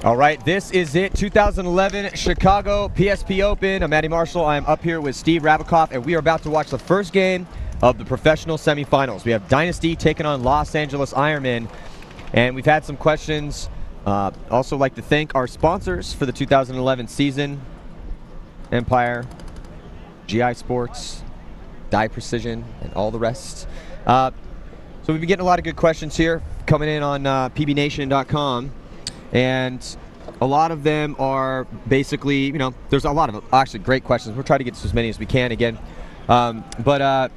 All right, this is it. 2011 Chicago PSP Open. I'm Matty Marshall. I'm up here with Steve Rabikoff, and we are about to watch the first game of the professional semifinals. We have Dynasty taking on Los Angeles Ironmen, and we've had some questions. Also like to thank our sponsors for the 2011 season: Empire, GI Sports, Die Precision, and all the rest. So we've been getting a lot of good questions here coming in on pbnation.com. And a lot of them are basically, you know, there's a lot of actually great questions. We'll try to get to as many as we can again. You know,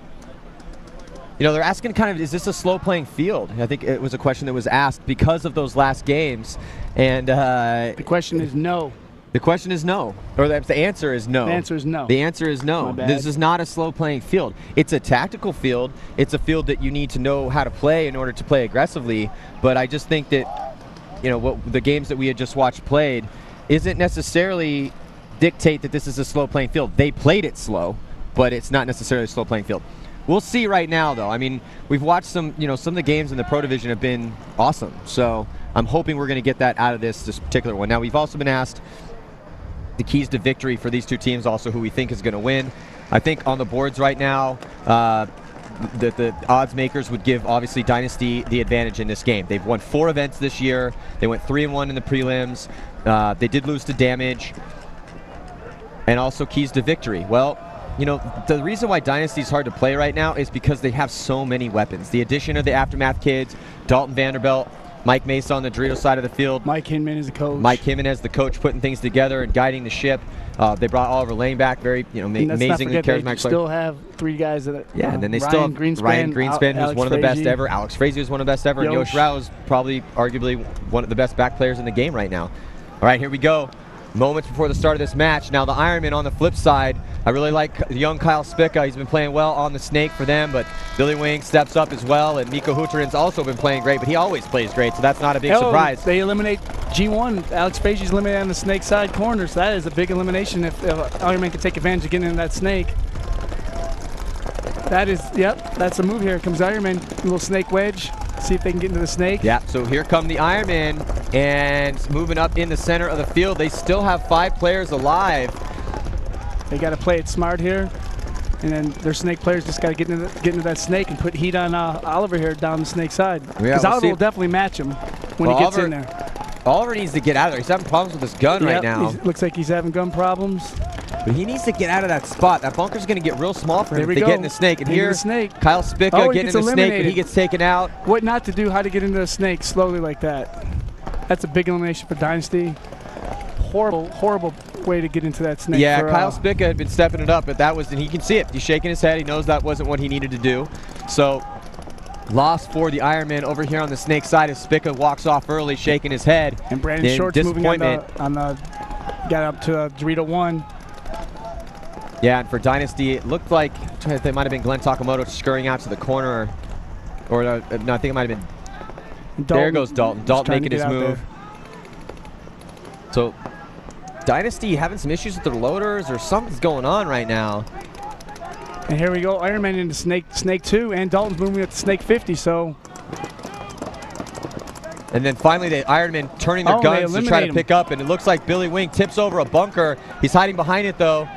they're asking kind of, is this a slow playing field? I think it was a question that was asked because of those last games. And the question is no. The question is no. Or the answer is no. The answer is no. The answer is no. My bad. This is not a slow playing field. It's a tactical field. It's a field that you need to know how to play in order to play aggressively. But I just think that, you know, what the games that we had just watched played isn't necessarily dictate that this is a slow playing field. They played it slow, but it's not necessarily a slow playing field. We'll see right now, though. I mean, we've watched some of the games in the Pro Division have been awesome. So I'm hoping we're going to get that out of this particular one. Now, we've also been asked the keys to victory for these two teams, also who we think is going to win. I think on the boards right now, the odds makers would give, obviously, Dynasty the advantage in this game. They've won 4 events this year. They went 3-1 in the prelims. They did lose to Damage. And also keys to victory. Well, you know, the reason why Dynasty is hard to play right now is because they have so many weapons. The addition of the Aftermath kids, Dalton Vanderbilt, Mike Mesa on the Dorito side of the field. Mike Hinman is the coach. Mike Hinman as the coach, putting things together and guiding the ship. They brought Oliver Lane back, very, you know, amazingly charismatic. They still have 3 guys that. And then they still have Ryan Greenspan, who's one of the best ever. Alex Frazee is one of the best ever, and Yosh Rao is probably, arguably, one of the best back players in the game right now. All right, here we go. Moments before the start of this match. Now the Ironmen on the flip side, I really like the young Kyle Spica. He's been playing well on the snake for them, but Billy Wing steps up as well, and Miko Huturin's also been playing great, but he always plays great, so that's not a big surprise. They eliminate G1. Alex Frazie's eliminated on the snake side corner, so that is a big elimination if Ironman can take advantage of getting into that snake. That is, yep, that's a move here. Here comes Ironman, little snake wedge. See if they can get into the snake. Yeah, so here come the Ironmen, and moving up in the center of the field. They still have 5 players alive. They got to play it smart here, and then their snake players just got to get into that snake and put heat on Oliver here down the snake side. Because Oliver will definitely match him when he gets in there. Oliver needs to get out of there. He's having problems with his gun right now. Looks like he's having gun problems. But he needs to get out of that spot. That bunker's going to get real small for him if they get in the snake. And here, Kyle Spica getting in the snake, but he gets taken out. What not to do, how to get into the snake slowly like that. That's a big elimination for Dynasty. Horrible, horrible way to get into that snake. Yeah, Kyle Spica had been stepping it up, but that was, and he can see it. He's shaking his head. He knows that wasn't what he needed to do. So, loss for the Ironman over here on the snake side as Spica walks off early, shaking his head. And Brandon Short's moving on the got up to Dorito 1. Yeah, and for Dynasty, it looked like they might have been Glenn Takamoto scurrying out to the corner. Or no, I think it might have been. There goes Dalton. Dalton making his move. So, Dynasty having some issues with their loaders, or something's going on right now. And here we go, Ironman into snake 2, and Dalton's moving up to snake 50. So. And then finally, the Ironmen turning their guns to try to pick up, and it looks like Billy Wing tips over a bunker. He's hiding behind it though.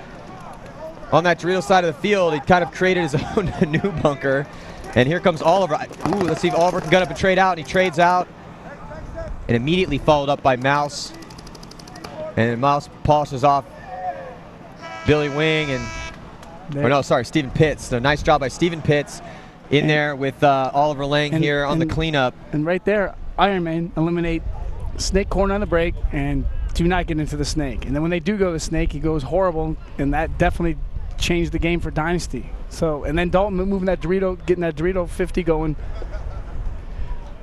On that Dorito side of the field, he kind of created his own new bunker. And here comes Oliver. Ooh, let's see if Oliver can get up and trade out. And he trades out. And immediately followed up by Mouse. And Mouse polishes off Billy Wing and, Stephen Pitts. So nice job by Stephen Pitts in there with Oliver Lang here on the cleanup. And right there, Ironman eliminate snake corner on the break and do not get into the snake. And then when they do go to the snake, he goes horrible, and that definitely changed the game for Dynasty. So, and then Dalton moving that Dorito, getting that Dorito 50 going.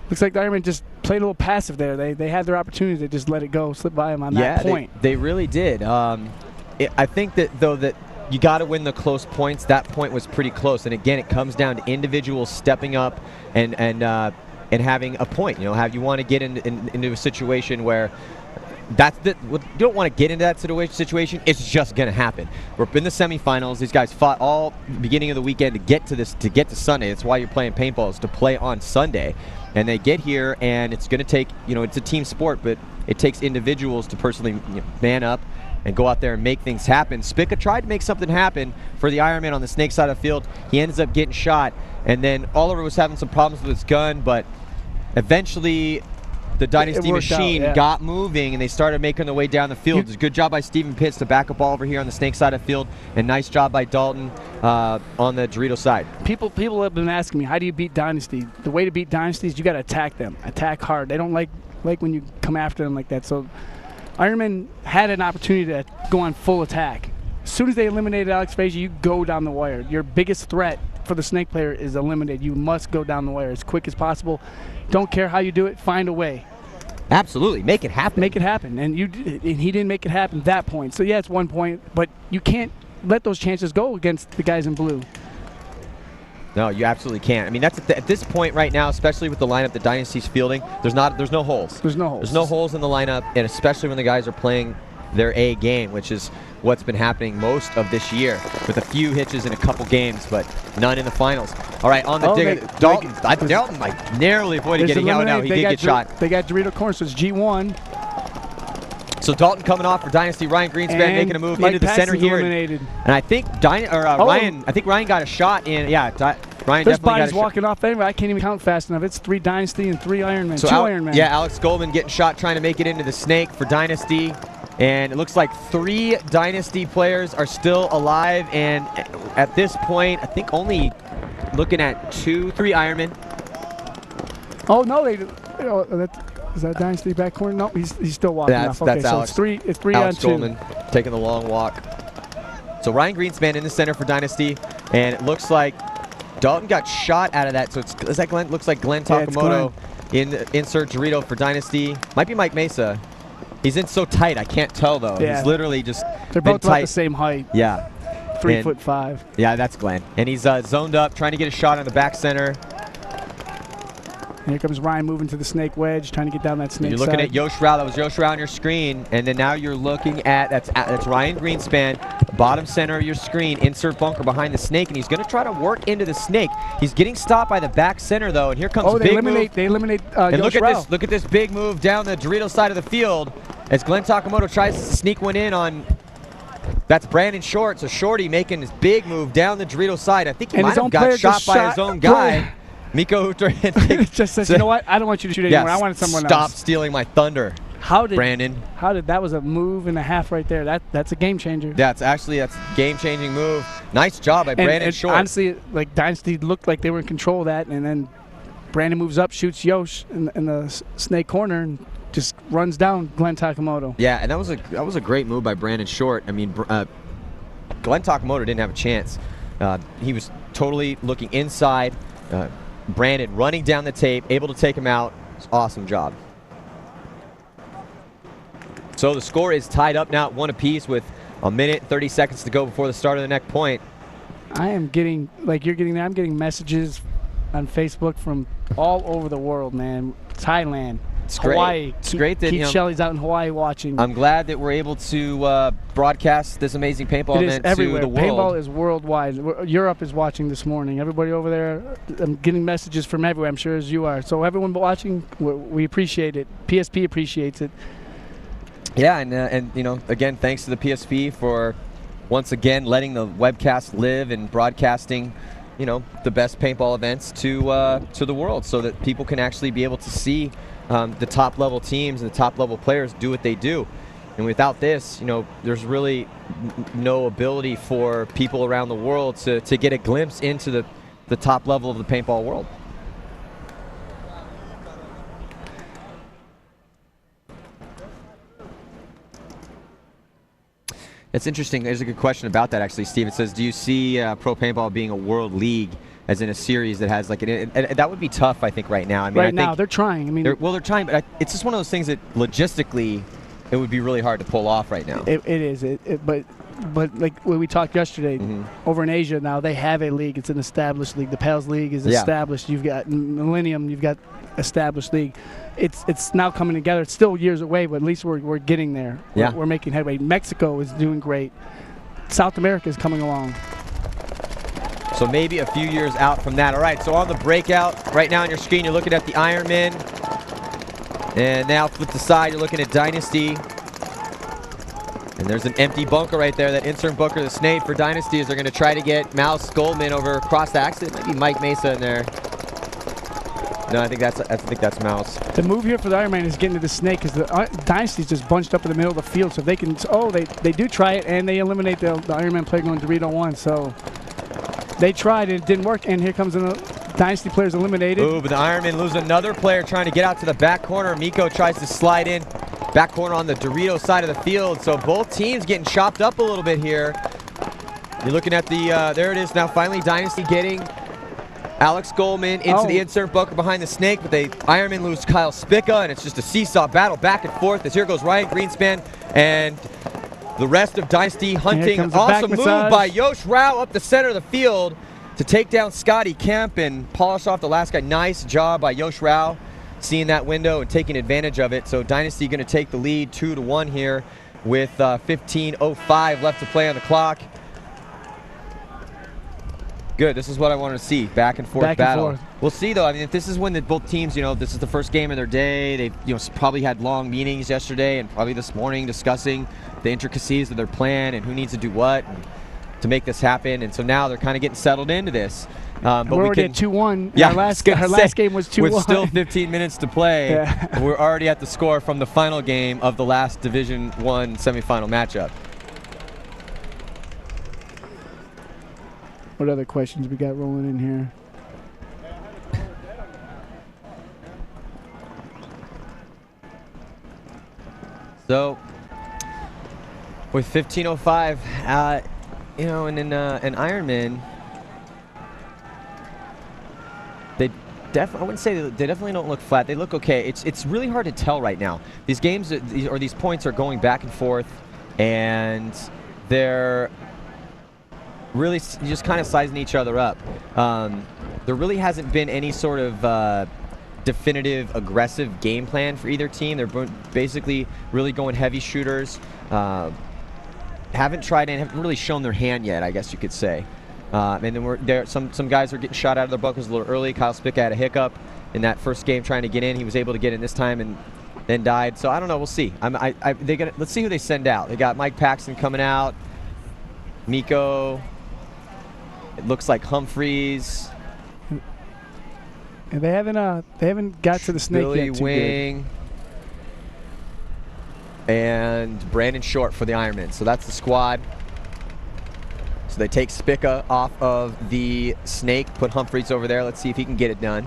Looks like the Ironmen just played a little passive there. They had their opportunity, they just let it go, slip by them on that point. They really did. I think that though that you got to win the close points. That point was pretty close, and again, it comes down to individuals stepping up and having a point. You know, you want to get into a situation where. You don't want to get into that situation. It's just going to happen. We're in the semifinals. These guys fought all beginning of the weekend to get to Sunday. That's why you're playing paintball, is to play on Sunday. And they get here, and it's going to take, it's a team sport, but it takes individuals to personally man up and go out there and make things happen. Spica tried to make something happen for the Ironman on the snake side of the field. He ends up getting shot, and then Oliver was having some problems with his gun, but eventually the Dynasty machine got moving, and they started making their way down the field. It's a good job by Stephen Pitts to back up Oliver here on the snake side of the field, and nice job by Dalton on the Dorito side. People have been asking me, how do you beat Dynasty? The way to beat Dynasty is you got to attack them, attack hard. They don't like when you come after them like that. So Ironman had an opportunity to go on full attack. As soon as they eliminated Alex Frazier, you go down the wire. Your biggest threat for the snake player is eliminated. You must go down the wire as quick as possible. Don't care how you do it, find a way. Absolutely, make it happen. Make it happen, and he didn't make it happen at that point. So yeah, it's 1 point, but you can't let those chances go against the guys in blue. No, you absolutely can't. I mean, that's at this point right now, especially with the lineup that Dynasty's fielding. There's no holes. There's no holes. There's no holes in the lineup, and especially when the guys are playing their A game, which is what's been happening most of this year, with a few hitches in a couple games, but none in the finals. All right, on the digger, Dalton like narrowly avoided getting out. Now he did get shot. They got Dorito corner, so it's G1. So Dalton coming off for Dynasty. Ryan Greenspan making a move into the center here. And I think Ryan. I think Ryan got a shot in. Yeah, Ryan There's definitely got a shot. walking off there. I can't even count fast enough. It's 3 Dynasty and 3 Ironmen. So 2 Ironmen. Yeah, Alex Goldman getting shot trying to make it into the snake for Dynasty. And it looks like 3 Dynasty players are still alive. And at this point, I think only looking at 3 Ironmen. Oh, no. Is that Dynasty back corner? No, he's still walking off. Okay, that's so Alex. It's 3 Alex on 2. Goldman taking the long walk. So Ryan Greenspan in the center for Dynasty. And it looks like Dalton got shot out of that. So is that Glenn? Looks like Glenn Takamoto insert Dorito for Dynasty. Might be Mike Mesa. He's in so tight, I can't tell though. Yeah. He's literally just They're both about the same height. Yeah. 3'5". Yeah, that's Glenn. And he's zoned up, trying to get a shot on the back center. And here comes Ryan moving to the snake wedge, trying to get down that snake You're looking side. at Yosh Rao. That was Yosh Rao on your screen. And then now you're looking at, that's Ryan Greenspan, bottom center of your screen, insert bunker behind the snake. And he's going to try to work into the snake. He's getting stopped by the back center, though. And here comes big move. They eliminate and Yosh Rao. Look at this big move down the Dorito side of the field as Glenn Takamoto tries to sneak one in on, that's Brandon Short. So Shorty making this big move down the Dorito side. I think he might have got shot by his own guy. Miko just says, you know what? I don't want you to shoot anymore. I wanted someone else. Stop stealing my thunder, Brandon. That was a move and a half right there. That's a game changer. That's a game-changing move. Nice job by Brandon Short. Honestly, like Dynasty looked like they were in control of that, and then Brandon moves up, shoots Yosh in the snake corner, and just runs down Glenn Takamoto. Yeah, and that was a great move by Brandon Short. I mean, Glenn Takamoto didn't have a chance. He was totally looking inside. Brandon running down the tape, able to take him out. Awesome job. So the score is tied up now at 1 apiece with 1 minute and 30 seconds to go before the start of the next point. I am getting, like you're getting there, I'm getting messages on Facebook from all over the world, man. Thailand, It's Hawaii. Great. It's great that Keith Shelley's out in Hawaii watching. I'm glad that we're able to broadcast this amazing paintball event to the world. Paintball is worldwide. Europe is watching this morning. Everybody over there, I'm getting messages from everywhere, I'm sure as you are. So everyone watching, we appreciate it. PSP appreciates it. Yeah, and you know, again, thanks to the PSP for once again letting the webcast live and broadcasting, you know, the best paintball events to the world, so that people can actually be able to see the top level teams and the top level players do what they do. And without this, you know, there's really no ability for people around the world to get a glimpse into the top level of the paintball world. It's interesting. There's a good question about that, actually, Steve. It says, do you see pro paintball being a world league, as in a series that has like that would be tough, I think, right now. I mean, right now they're trying. I mean, they're trying, but it's just one of those things that logistically it would be really hard to pull off right now. It is. But like when we talked yesterday, over in Asia now they have a league. It's an established league. The PALS League is established. You've got Millennium. You've got established league. It's now coming together. It's still years away, but at least we're getting there. Yeah. We're making headway. Mexico is doing great. South America is coming along. So maybe a few years out from that. All right, so on the breakout, right now on your screen, you're looking at the Ironmen. And now flip the side, you're looking at Dynasty. And there's an empty bunker right there, that insert bunker, the snake for Dynasty, as they're going to try to get Mouse Goldman over across the axis. It might be Mike Mesa in there. No, I think that's Mouse. The move here for the Ironman is getting to the snake, because the Dynasty's just bunched up in the middle of the field, so if they can, they do try it, and they eliminate the Ironman player going Dorito 1, so they tried and it didn't work, and here comes the Dynasty players eliminated. Ooh, but the Ironmen lose another player trying to get out to the back corner. Miko tries to slide in, back corner on the Dorito side of the field, so both teams getting chopped up a little bit here. You're looking at the, there it is now, finally Dynasty getting Alex Goldman into the insert bunker behind the snake, but the Ironmen lose Kyle Spica, and it's just a seesaw battle back and forth as here goes Ryan Greenspan and the rest of Dynasty hunting. Awesome move by Yosh Rao up the center of the field to take down Scotty Kemp and polish off the last guy. Nice job by Yosh Rao, seeing that window and taking advantage of it. So Dynasty going to take the lead 2-1 here with 15:05 left to play on the clock. Good. This is what I wanted to see. Back and forth battle. We'll see, though. I mean, if this is when both teams, this is the first game of their day. They've, probably had long meetings yesterday and probably this morning discussing the intricacies of their plan and who needs to do what to make this happen. And so now they're kind of getting settled into this. But we're already at 2-1. Yeah, our last game was 2-1. With still 15 minutes to play, yeah. We're already at the score from the final game of the last Division I semifinal matchup. What other questions we got rolling in here? So, with 15:05, and in an Ironman, I wouldn't say they definitely don't look flat. They look okay. It's really hard to tell right now. These games or these points are going back and forth, and they're really just kind of sizing each other up. There really hasn't been any sort of definitive aggressive game plan for either team. They're basically really going heavy shooters. Haven't tried and haven't really shown their hand yet, I guess you could say. And then some guys are getting shot out of their bunkers a little early. Kyle Spica had a hiccup in that first game trying to get in. He was able to get in this time and then died. So I don't know. We'll see. Let's see who they send out. They got Mike Paxton coming out. Miko. It looks like Humphreys. And they haven't got to the snake Billy yet. Wing. And Brandon Short for the Ironmen. So that's the squad. So they take Spica off of the snake, put Humphreys over there. Let's see if he can get it done.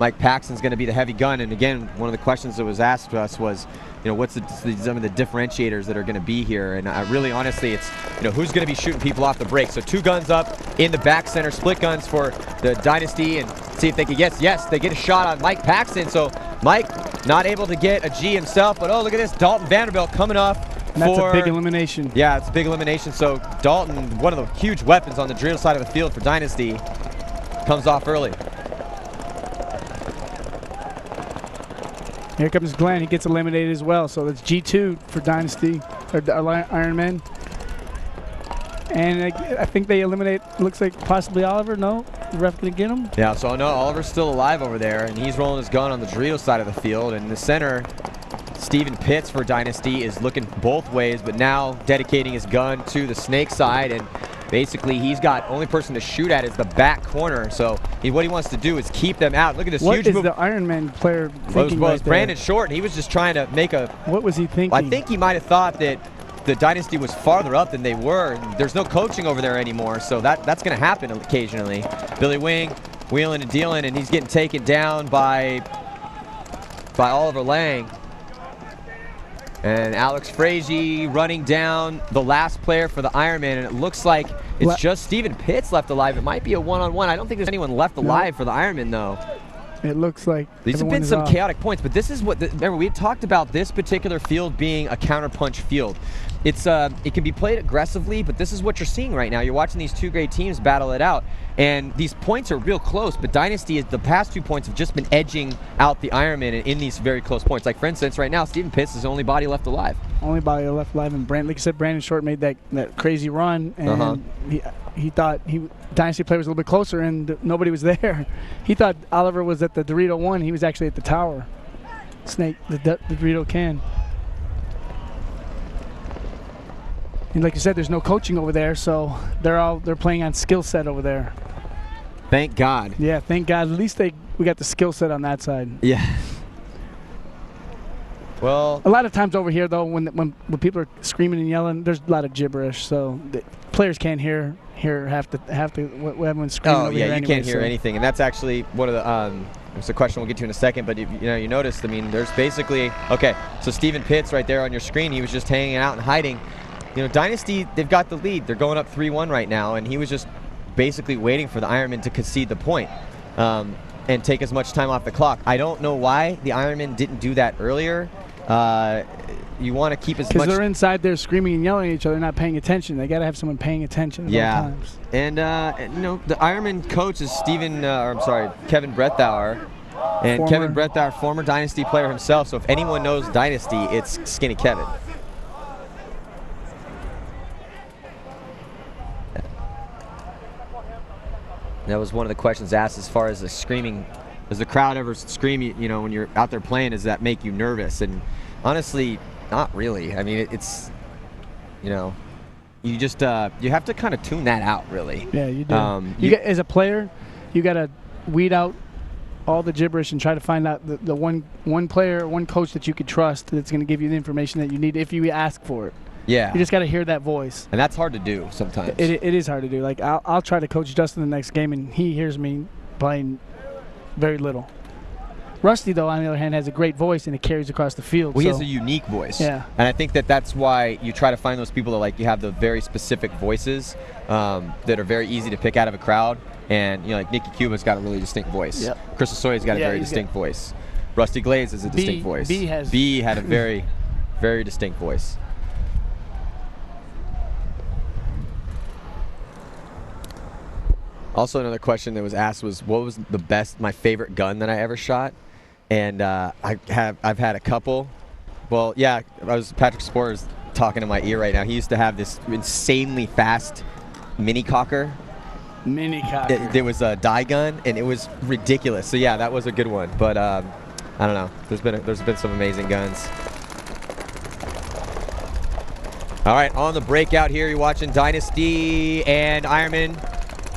Mike Paxton's going to be the heavy gun. And again, one of the questions that was asked to us was, what's some of the differentiators that are going to be here? And really, honestly, it's, who's going to be shooting people off the break. So 2 guns up in the back center, split guns for the Dynasty, and see if they can yes, they get a shot on Mike Paxton. So Mike not able to get a G himself, but oh, look at this, Dalton Vanderbilt coming off. And that's a big elimination. Yeah, it's a big elimination. So Dalton, one of the huge weapons on the drill side of the field for Dynasty, comes off early. Here comes Glenn. He gets eliminated as well. So that's G2 for Dynasty, or Ironmen. And I think they eliminate, looks like possibly Oliver. No? The ref going to get him? Yeah, so no, Oliver's still alive over there, and he's rolling his gun on the Dorito side of the field. And in the center, Steven Pitts for Dynasty is looking both ways, but now dedicating his gun to the snake side. And basically, he's got only person to shoot at is the back corner. So what he wants to do is keep them out. Look at this huge move. What is the Ironman player thinking? Well, it was Brandon Short, and he was just trying to make a... What was he thinking? I think he might have thought that the Dynasty was farther up than they were. There's no coaching over there anymore, so that's going to happen occasionally. Billy Wing wheeling and dealing, and he's getting taken down by Oliver Lang. And Alex Frazee running down the last player for the Ironman, and it looks like it's just Steven Pitts left alive. It might be a one-on-one. I don't think there's anyone left alive for the Ironman, though. It looks like these have been some chaotic points, but this is what remember we had talked about this particular field being a counterpunch field. It's it can be played aggressively, but this is what you're seeing right now. You're watching these 2 great teams battle it out, and these points are real close. But Dynasty, the past 2 points have just been edging out the Ironman in these very close points. Like for instance, right now, Steven Pitts is the only body left alive. Only body left alive, and like you said, Brandon Short made that crazy run, and he thought Dynasty player was a little bit closer, and nobody was there. He thought Oliver was at the Dorito 1. He was actually at the tower. snake, the Dorito can. And like you said, there's no coaching over there, so they're playing on skill set over there. Thank God. Yeah, thank God. At least we got the skill set on that side. Yeah. Well, a lot of times over here, though, when people are screaming and yelling, there's a lot of gibberish, so the players can't hear half the what everyone's screaming over here. Oh yeah, you anyway, can't hear anything, and that's actually one of the. It's a question we'll get to in a second, but you noticed. I mean, there's basically so Steven Pitts right there on your screen. He was just hanging out and hiding. Dynasty, they've got the lead. They're going up 3-1 right now, and he was just basically waiting for the Ironmen to concede the point and take as much time off the clock. I don't know why the Ironmen didn't do that earlier. You want to keep as much. Because they're inside there screaming and yelling at each other, not paying attention. They got to have someone paying attention at all times. And the Ironman coach is Kevin Brethauer. And Kevin Brethauer, former Dynasty player himself. So if anyone knows Dynasty, it's Skinny Kevin. That was one of the questions asked as far as the screaming. Does the crowd ever scream, when you're out there playing? Does that make you nervous? And honestly, not really. I mean, it's, you just, you have to kind of tune that out, really. Yeah, you do. As a player, you got to weed out all the gibberish and try to find out the one player, one coach that you could trust that's going to give you the information that you need if you ask for it. Yeah. You just got to hear that voice. And that's hard to do sometimes. It is hard to do. Like, I'll try to coach Justin the next game, and he hears me playing very little. Rusty, though, on the other hand, has a great voice, and it carries across the field. Well, he has a unique voice. Yeah. And I think that's why you try to find those people that, you have the very specific voices that are very easy to pick out of a crowd. And, like Nicky Cuba's got a really distinct voice. Yep. Chris Osoya's got a very distinct voice. Rusty Glaze has a distinct voice. B had a very, very distinct voice. Also, another question that was asked was, what was my favorite gun that I ever shot? And I've had a couple. Well, yeah, Patrick Sporer's talking in my ear right now. He used to have this insanely fast mini cocker. There was a die gun, and it was ridiculous. So yeah, that was a good one. But I don't know. There's been some amazing guns. All right, on the breakout here, you're watching Dynasty and Ironmen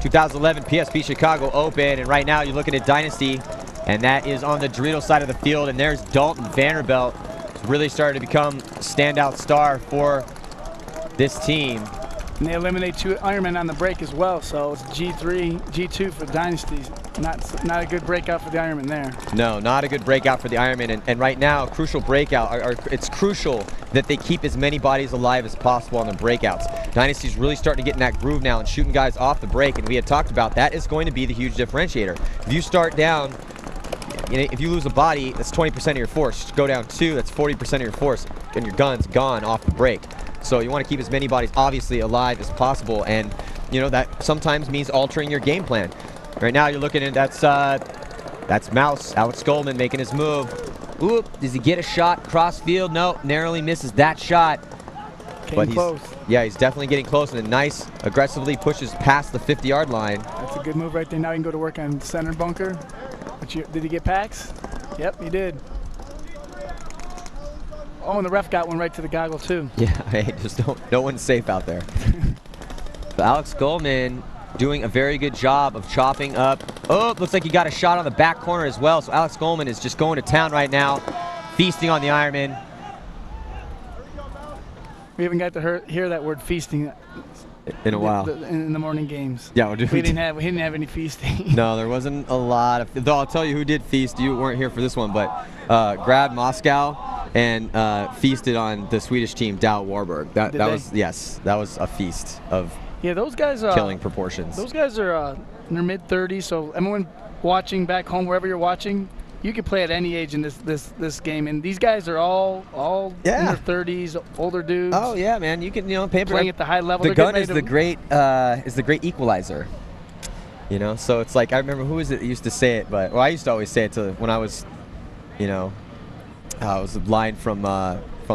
2011 PSP Chicago Open, and right now you're looking at Dynasty, and that is on the Dorito side of the field, and there's Dalton Vanderbilt. It's really started to become a standout star for this team. And they eliminate 2 Ironmen on the break as well, so it's G3, G2 for Dynasty. Not a good breakout for the Ironmen there. No, not a good breakout for the Ironmen, and right now, crucial breakout. It's crucial that they keep as many bodies alive as possible on the breakouts. Dynasty's really starting to get in that groove now and shooting guys off the break, and we had talked about that is going to be the huge differentiator. If you start down, if you lose a body, that's 20% of your force. Go down 2, that's 40% of your force, and your gun's gone off the break. So you want to keep as many bodies obviously alive as possible, and that sometimes means altering your game plan. Right now you're looking at that's Mouse, Alex Goldman making his move. Oop, does he get a shot cross field? No, narrowly misses that shot. Came close. Yeah, he's definitely getting close, and nice aggressively pushes past the 50-yard line. That's a good move right there. Now you can go to work on center bunker. Did he get packs? Yep, he did. Oh, and the ref got one right to the goggle, too. Yeah, hey, just no one's safe out there. But Alex Goldman doing a very good job of chopping up. Oh, looks like he got a shot on the back corner as well. So Alex Goldman is just going to town right now, feasting on the Ironmen. We haven't got to hear that word feasting in a while. In the morning games. Yeah, we didn't have any feasting. No, there wasn't a lot of. Though I'll tell you who did feast. You weren't here for this one, but grabbed Moscow and feasted on the Swedish team Dow Warburg. That was a feast of those guys killing proportions. Those guys are in their mid-30s, so everyone watching back home, wherever you're watching, you could play at any age in this game, and these guys are all in their 30s, older dudes. Oh yeah, man, you can playing at the high level. The gun is the great equalizer. So it's like, I remember who was it that used to say it, but I used to always say it when I was, it was a line from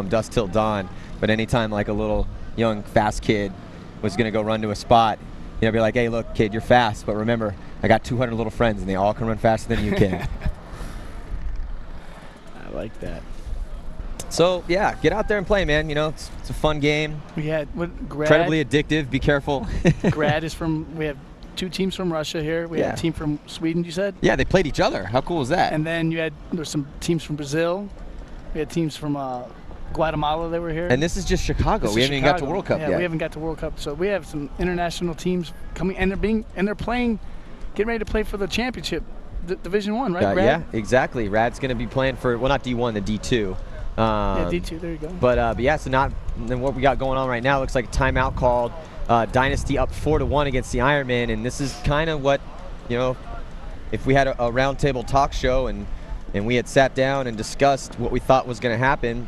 Dusk Till Dawn. But anytime like a little young fast kid was gonna go run to a spot, be like, hey, look, kid, you're fast, but remember, I got 200 little friends, and they all can run faster than you can. I like that. So yeah, get out there and play, man. You know, it's a fun game. We had Grad. Incredibly addictive. Be careful. Grad is from. We have 2 teams from Russia here. We had a team from Sweden. You said. Yeah, they played each other. How cool was that? And then there's some teams from Brazil. We had teams from Guatemala that were here. And this is just Chicago. We haven't even got to World Cup yet. Yeah, we haven't got to World Cup. So we have some international teams coming, and they're playing, getting ready to play for the championship, Division 1, right? Yeah, exactly. Rad's going to be playing for, well, not D1, the D2. Yeah, D2. There you go. But yeah, so not then what we got going on right now looks like a timeout called. Dynasty up 4-1 against the Ironmen, and this is kind of what, you know, if we had a roundtable talk show and we had sat down and discussed what we thought was going to happen,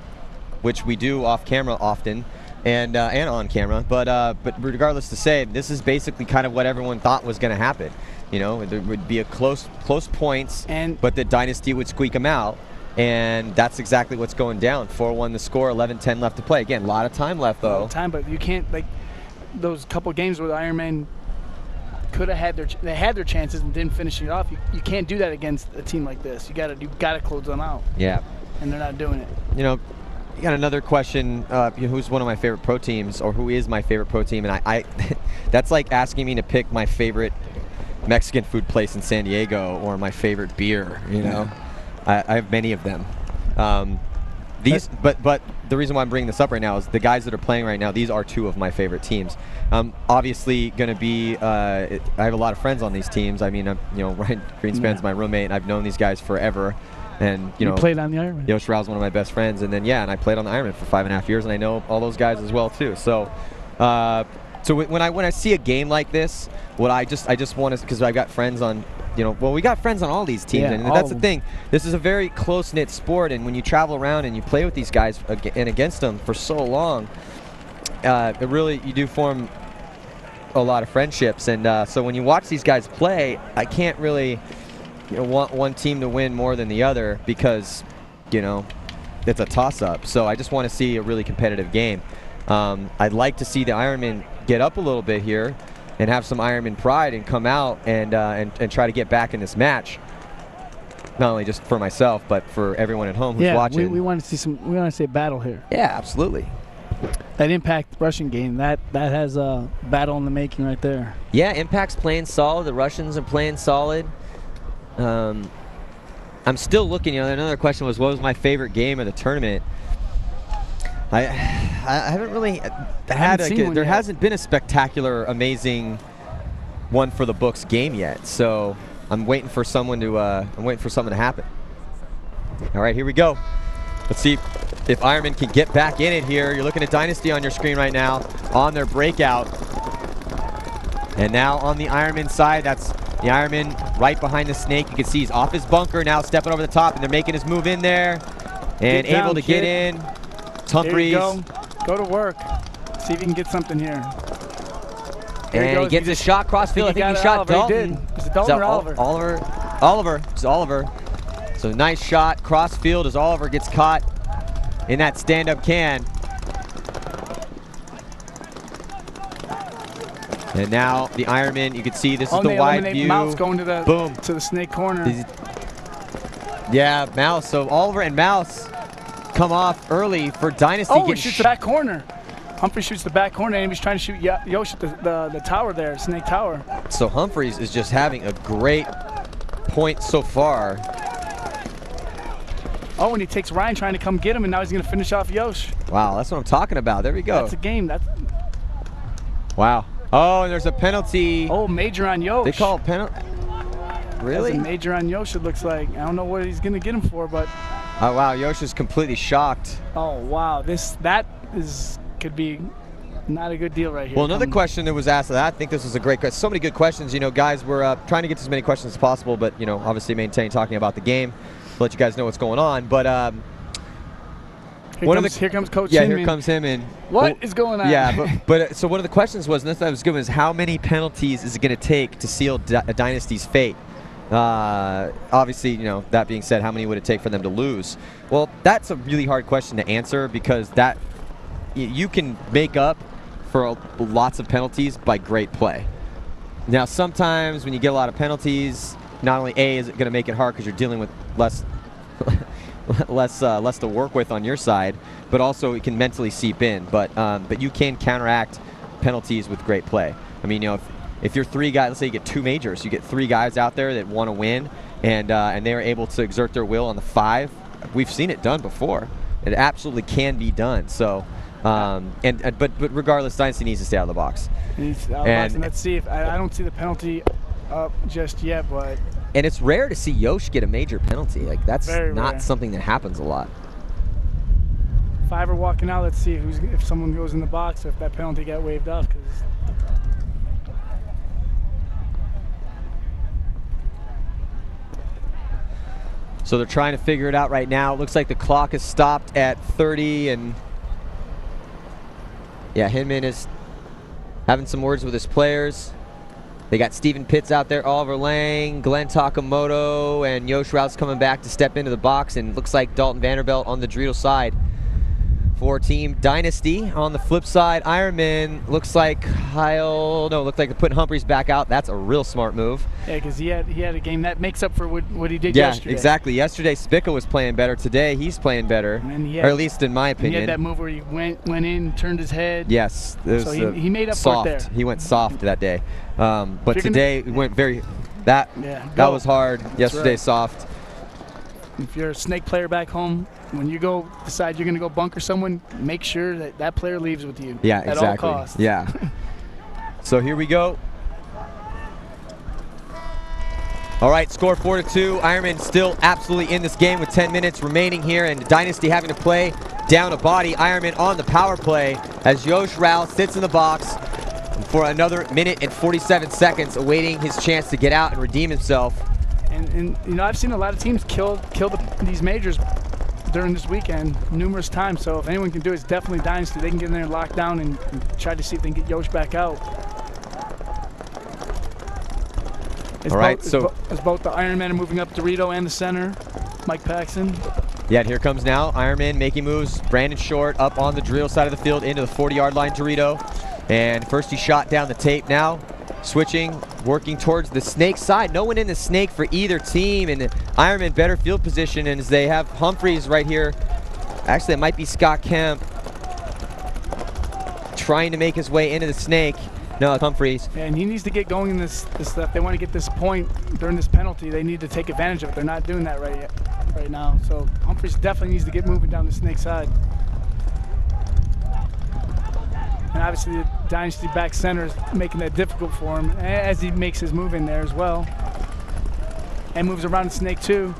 which we do off camera often and on camera, but regardless to say, this is basically kind of what everyone thought was going to happen. You know, there would be a close points, but the Dynasty would squeak them out. And that's exactly what's going down. 4-1 the score, 11-10 left to play. Again, a lot of time left, though. A lot of time, but you can't, like, those couple games where the Ironmen could have had their chances and didn't finish it off. You can't do that against a team like this. You gotta close them out. Yeah. And they're not doing it. You know, you got another question. Who's one of my favorite pro teams, or who is my favorite pro team? And I that's like asking me to pick my favorite Mexican food place in San Diego or my favorite beer. You know. I have many of them. But the reason why I'm bringing this up right now is the guys that are playing right now. These are 2 of my favorite teams. Obviously, going to be. I have a lot of friends on these teams. I mean, Ryan Greenspan's my roommate, and I've known these guys forever. And you played on the Ironmen. Yosh Rao's one of my best friends, and then and I played on the Ironmen for 5.5 years, and I know all those guys as well too. So. So when I see a game like this, what I just want to, because I've got friends on. We got friends on all these teams, and that's the thing. This is a very close-knit sport, and when you travel around and you play with these guys and against them for so long, you do form a lot of friendships. And so when you watch these guys play, I can't really want one team to win more than the other because, it's a toss-up. So I just want to see a really competitive game. I'd like to see the Ironmen get up a little bit here and have some Ironman pride and come out and try to get back in this match. Not only just for myself, but for everyone at home who's watching. We want to see we want to see a battle here. Yeah, absolutely. That Impact Russian game, that has a battle in the making right there. Yeah, Impact's playing solid. The Russians are playing solid. I'm still looking. Another question was, what was my favorite game of the tournament? I haven't really there hasn't been a spectacular, amazing one for the books game yet. So I'm waiting for something to happen. All right, here we go. Let's see if Ironmen can get back in it here. You're looking at Dynasty on your screen right now on their breakout. And now on the Ironman side, that's the Ironman right behind the snake. You can see he's off his bunker now, stepping over the top, and they're making his move in there and able to get in. Humphreys. There you go to work. See if you can get something here. And he gets a shot crossfield. I think he shot Dalton. Is it Dalton or Oliver? Oliver. It's Oliver. So nice shot crossfield as Oliver gets caught in that stand-up can. And now the Ironman, you can see this is the wide view. Mouse going to the snake corner. Yeah, Mouse. So Oliver and Mouse come off early for Dynasty. Oh, he shoots the back corner. Humphrey shoots the back corner, and he was trying to shoot Yosh at the tower there, Snake Tower. So Humphreys is just having a great point so far. Oh, and he takes Ryan trying to come get him, and now he's going to finish off Yosh. Wow, that's what I'm talking about. There we go. That's a game. Wow. Oh, and there's a penalty. Oh, major on Yosh. They call it penalty. Really? That's a major on Yosh, it looks like. I don't know what he's going to get him for, but. Oh, wow. Yosh is completely shocked. Oh, wow. That could be not a good deal right here. Well, another question that was asked, I think this was a great question. So many good questions. Guys, we're trying to get to as many questions as possible, but, obviously talking about the game to let you guys know what's going on. But here comes Coach Hinman. Yeah, here comes him. And what is going on? Yeah, but so one of the questions was, and this I was given, is how many penalties is it going to take to seal a Dynasty's fate? Obviously, that being said, how many would it take for them to lose? Well, that's a really hard question to answer because you can make up for lots of penalties by great play. Now, sometimes when you get a lot of penalties, not only is it going to make it hard because you're dealing with less less to work with on your side, but also it can mentally seep in. But you can counteract penalties with great play. I mean, you know, if you're 3 guys, let's say you get 2 majors, you get 3 guys out there that want to win, and they are able to exert their will on the 5. We've seen it done before. It absolutely can be done. So, but regardless, Dynasty needs to stay out of the box. And let's see if I don't see the penalty up just yet, but. And it's rare to see Yosh get a major penalty. Like, that's not something that happens a lot. 5 are walking out. Let's see if someone goes in the box, or if that penalty got waved off. So they're trying to figure it out right now. It looks like the clock is stopped at 30, and yeah, Hinman is having some words with his players. They got Steven Pitts out there, Oliver Lang, Glenn Takamoto, and Yosh Rouse coming back to step into the box, and looks like Dalton Vanderbilt on the Dorito side for Team Dynasty. On the flip side, Ironmen looks like looked like they're putting Humphreys back out. That's a real smart move. Yeah, because he had a game that makes up for what he did yesterday. Yeah, exactly. Yesterday, Spica was playing better. Today, he's playing better, or at least in my opinion. He had that move where he went in, turned his head. Yes. So he made up soft. for it there. He went soft that day. But today, he went very, that was hard. Yesterday, soft. If you're a snake player back home, when you decide you're going to go bunker someone, make sure that player leaves with you. Yeah, at exactly. all costs. Yeah. So here we go. All right, score 4-2. Ironman still absolutely in this game with 10 minutes remaining here, and Dynasty having to play down a body. Ironman on the power play as Yosh Rao sits in the box for another minute and 47 seconds, awaiting his chance to get out and redeem himself. And you know, I've seen a lot of teams kill these majors during this weekend numerous times. So if anyone can do it, it's definitely Dynasty. They can get in there and lock down and try to see if they can get Yosh back out. As both the Ironmen are moving up Dorito and the center, Mike Paxton. Yeah, and here comes now Ironman making moves. Brandon Short up on the Dorito side of the field into the 40-yard line, Dorito. And first he shot down the tape. Now switching, working towards the snake side. No one in the snake for either team, and Ironman better field position, and as they have Humphreys right here. Actually, it might be Scott Kemp trying to make his way into the snake. No, it's Humphreys. And he needs to get going in this stuff. They want to get this point during this penalty. They need to take advantage of it. They're not doing that right now. So Humphreys definitely needs to get moving down the snake side. And obviously the Dynasty back center is making that difficult for him as he makes his move in there as well. And moves around the snake too.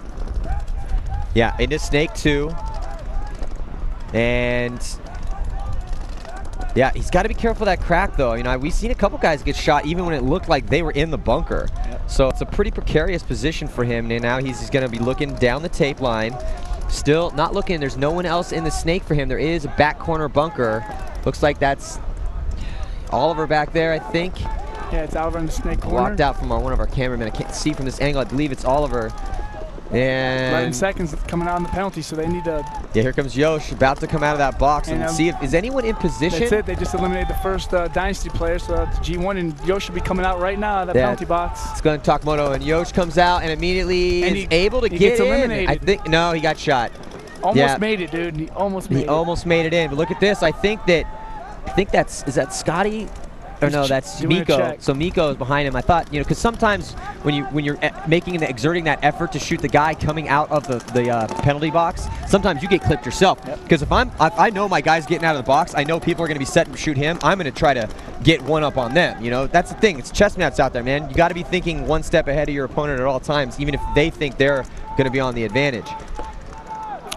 Yeah, into snake too. And yeah, he's got to be careful of that crack though. You know, we've seen a couple guys get shot even when it looked like they were in the bunker. Yep. So it's a pretty precarious position for him. And now he's going to be looking down the tape line. Still not looking. There's no one else in the snake for him. There is a back corner bunker. Looks like that's Oliver back there, I think. Yeah, it's Oliver in the snake corner. Blocked out from one of our cameramen. I can't see from this angle. I believe it's Oliver. And 11 seconds coming out on the penalty, so they need to. Yeah, here comes Yosh, about to come out of that box and see if is anyone in position. That's it. They just eliminated the first Dynasty player, so it's G1, and Yosh should be coming out right now of that penalty box. It's going to Takamoto, and Yosh comes out and immediately is able to get in. Eliminated. I think no, he got shot. Almost made it, dude. He almost made it in. But look at this. I think that's is that Scotty? Or no, that's Miko. So Miko is behind him. I thought, you know, because sometimes when you're exerting that effort to shoot the guy coming out of the penalty box, sometimes you get clipped yourself. Because if I know my guy's getting out of the box, I know people are going to be set to shoot him. I'm going to try to get one up on them. You know, that's the thing. It's chestnuts out there, man. You got to be thinking one step ahead of your opponent at all times, even if they think they're going to be on the advantage.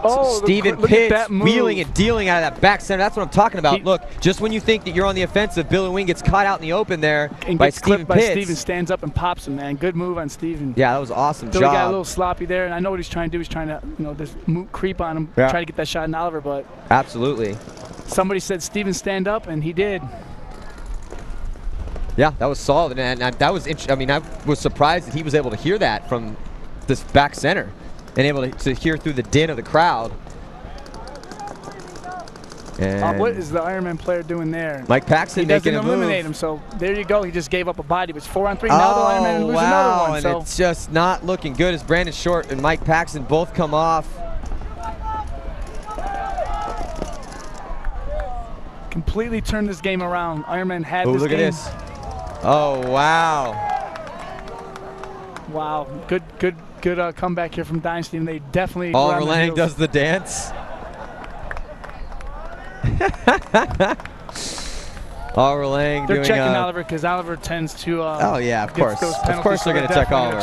Oh, Steven Pitts wheeling and dealing out of that back center. That's what I'm talking about. Look, just when you think that you're on the offensive, Billy Wing gets caught out in the open there by Steven Pitts. Steven stands up and pops him, man. Good move on Steven. Yeah, that was an awesome job. Billy got a little sloppy there, and I know what he's trying to do. He's trying to, you know, just creep on him, try to get that shot in Oliver, but absolutely. Somebody said Steven stand up, and he did. Yeah, that was solid, and that was interesting. I mean, I was surprised that he was able to hear that from this back center and able to hear through the din of the crowd. And what is the Ironman player doing there? Mike Paxton making a move. He doesn't eliminate him, so there you go. He just gave up a body. It was 4-on-3. Now the Ironman loses another one. And it's just not looking good as Brandon Short and Mike Paxton both come off. completely turned this game around. Ironmen had Oh, this look game. at this. Oh, wow. Wow, good comeback here from Dynasty, and they definitely. Oliver Lang does the dance. Oliver Lang They're doing checking Oliver because Oliver tends to. Oh yeah, of course they're going to check Oliver.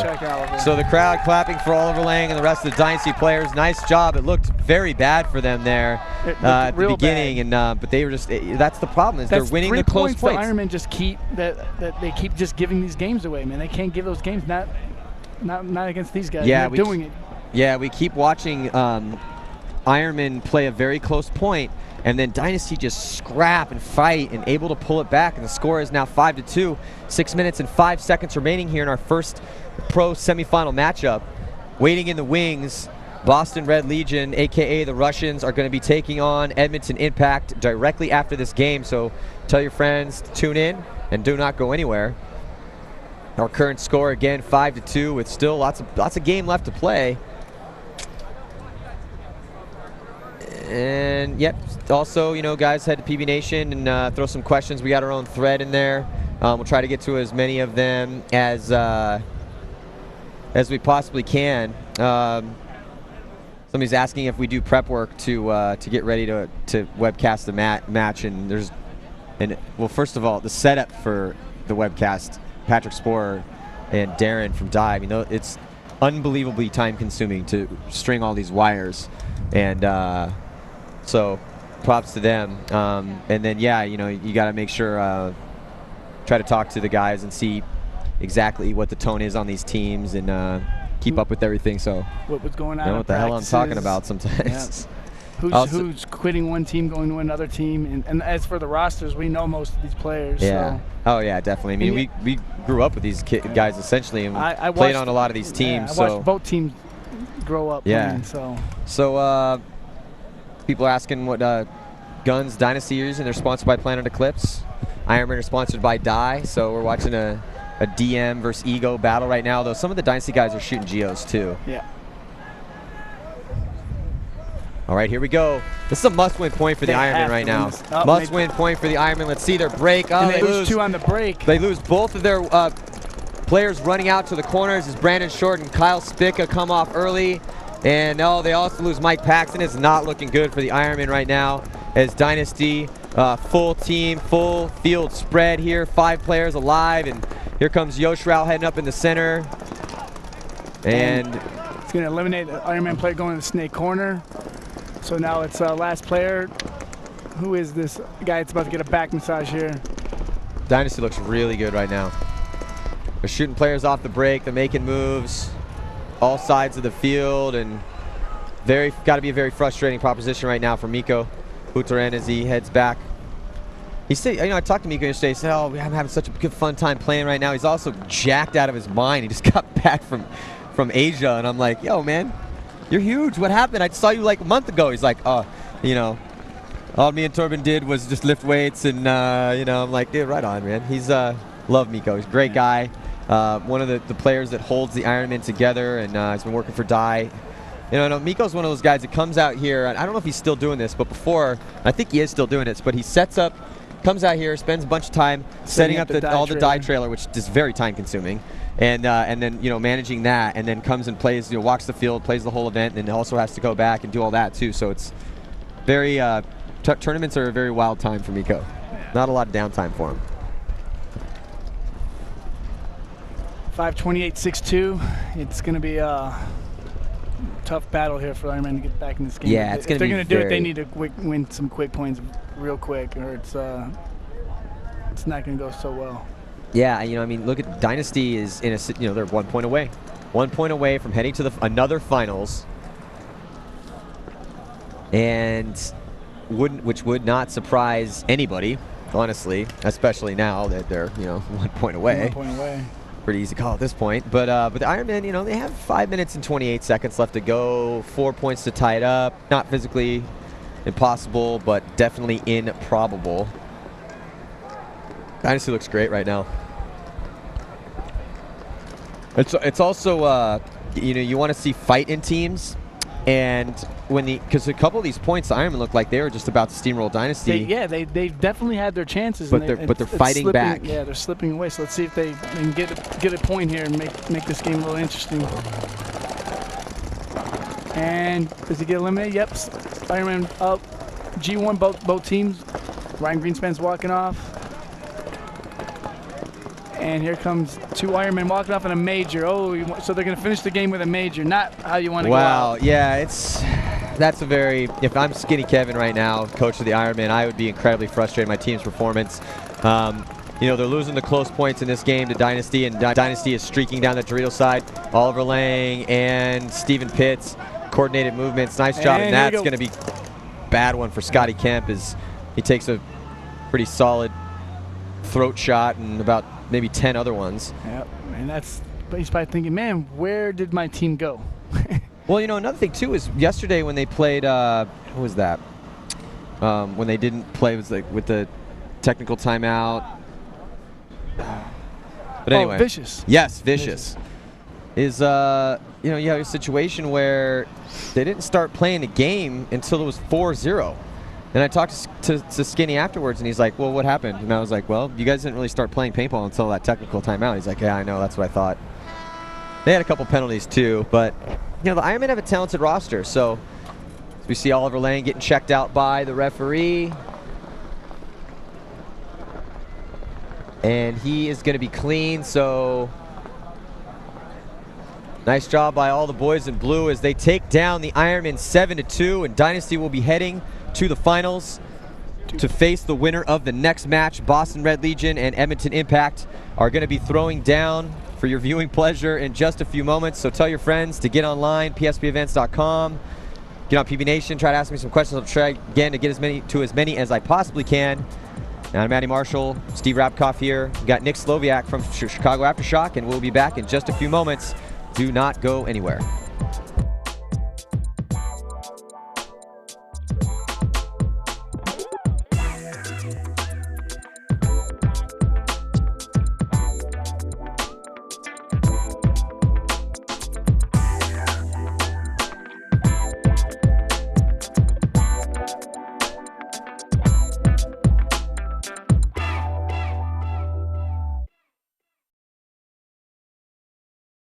So the crowd clapping for Oliver Lang and the rest of the Dynasty players. Nice job. It looked very bad for them there at the beginning, and but they were just. That's the problem is they're winning the close points. The Ironmen just keep that they keep just giving these games away, man. They can't give those games. Not against these guys. Yeah, they're doing it. Yeah, we keep watching Ironmen play a very close point. And then Dynasty just scrap and fight and able to pull it back. And the score is now 5-2. 6 minutes and 5 seconds remaining here in our first pro semifinal matchup. Waiting in the wings, Boston Red Legion, a.k.a. the Russians, are going to be taking on Edmonton Impact directly after this game. So tell your friends to tune in and do not go anywhere. Our current score, again, 5-2 with still lots of game left to play. And yep, also, guys, head to PB Nation and throw some questions. We got our own thread in there. We'll try to get to as many of them as we possibly can. Somebody's asking if we do prep work to get ready to webcast the match. Well, first of all, the setup for the webcast, Patrick Sporer and Darren from Die. I mean, it's unbelievably time-consuming to string all these wires, and so props to them. And then, yeah, you got to make sure, try to talk to the guys and see exactly what the tone is on these teams and keep up with everything. So what was going on? I know what the hell I'm talking about sometimes. Yeah. Who's quitting one team, going to another team? And as for the rosters, we know most of these players. Yeah. So. Oh, yeah, definitely. I mean, we grew up with these guys essentially, and I played on a lot of these teams. I watched both teams grow up. Yeah. Playing, so people are asking what guns Dynasty is, and they're sponsored by Planet Eclipse. Ironmen are sponsored by Die, so we're watching a DM versus Ego battle right now, though some of the Dynasty guys are shooting Geos too. Yeah. All right, here we go. This is a must-win point for the Ironmen right now. Must-win point for the Ironmen. Let's see their break. Oh, and they lose 2 on the break. They lose both of their players running out to the corners as Brandon Short and Kyle Spica come off early. And they also lose Mike Paxton. It's not looking good for the Ironmen right now as Dynasty, full team, full field spread here. 5 players alive, and here comes Yoshua heading up in the center. And it's going to eliminate the Ironman player going to the snake corner. So now it's last player. Who is this guy? It's about to get a back massage here. Dynasty looks really good right now. They're shooting players off the break. They're making moves all sides of the field, and got to be a very frustrating proposition right now for Miko Huturen as he heads back. He said, I talked to Miko yesterday. He said, "Oh, I'm having such a good fun time playing right now." He's also jacked out of his mind. He just got back from Asia, and I'm like, "Yo, man, you're huge. What happened? I saw you like a month ago." He's like, all me and Torben did was just lift weights, and I'm like, dude, right on, man. He's love Miko. He's a great guy. One of the players that holds the Ironmen together, and he's been working for Die. Miko's one of those guys that comes out here, and I don't know if he's still doing this, but before, I think he is still doing it, but he comes out here, spends a bunch of time setting up all the Die trailer, which is very time consuming, and then managing that, and then comes and plays, walks the field, plays the whole event, and also has to go back and do all that too. So it's very tournaments are a very wild time for Miko. Yeah. Not a lot of downtime for him. 5:28.62. It's going to be a tough battle here for Ironman to get back in this game. Yeah, it's going to be. If they're going to do it, they need to win some quick points real quick, or it's not going to go so well. Yeah, look at Dynasty is in a they're 1 point away. 1 point away from heading to another finals. And which would not surprise anybody, honestly, especially now that they're 1 point away. 1 point away. Pretty easy call at this point. But the Ironmen, they have 5 minutes and 28 seconds left to go. 4 points to tie it up. Not physically impossible, but definitely improbable. Dynasty looks great right now. It's also you want to see fight in teams. And because a couple of these points, the Ironmen looked like they were just about to steamroll Dynasty. They definitely had their chances. But they're fighting back. Yeah, they're slipping away. So let's see if they can get a point here and make this game a little interesting. And does he get eliminated? Yep. Ironman up. G1 both teams. Ryan Greenspan's walking off. And here comes 2 Ironmen walking off in a major. Oh, so they're going to finish the game with a major. Not how you want to go out. Wow, yeah, that's a very, if I'm Skinny Kevin right now, coach of the Ironmen, I would be incredibly frustrated with my team's performance. You know, they're losing the close points in this game to Dynasty, and Dynasty is streaking down the Dorito side. Oliver Lang and Steven Pitts, coordinated movements. Nice job, and that's going to be a bad one for Scotty Kemp as he takes a pretty solid throat shot and about maybe 10 other ones. Yep, and he's probably thinking, man, where did my team go? Well, you know, another thing too is yesterday when they played, what was that? When they didn't play, it was like with the technical timeout. But anyway, Vicious. Yes, Vicious. Is you know, you have a situation where they didn't start playing the game until it was 4-0. And I talked to Skinny afterwards, and he's like, well, what happened? And I was like, well, you guys didn't really start playing paintball until that technical timeout. He's like, yeah, I know, that's what I thought. They had a couple penalties too, but you know, the Ironmen have a talented roster. So as we see Oliver Lang getting checked out by the referee. And he is going to be clean, so nice job by all the boys in blue as they take down the Ironmen 7-2, and Dynasty will be heading to the finals to face the winner of the next match. Boston Red Legion and Edmonton Impact are going to be throwing down for your viewing pleasure in just a few moments. So tell your friends to get online, pspevents.com. Get on PB Nation, try to ask me some questions. I'll try again to get as many as I possibly can. And I'm Matty Marshall, Steve Rabkoff here. We've got Nick Sloviak from Chicago Aftershock, and we'll be back in just a few moments. Do not go anywhere.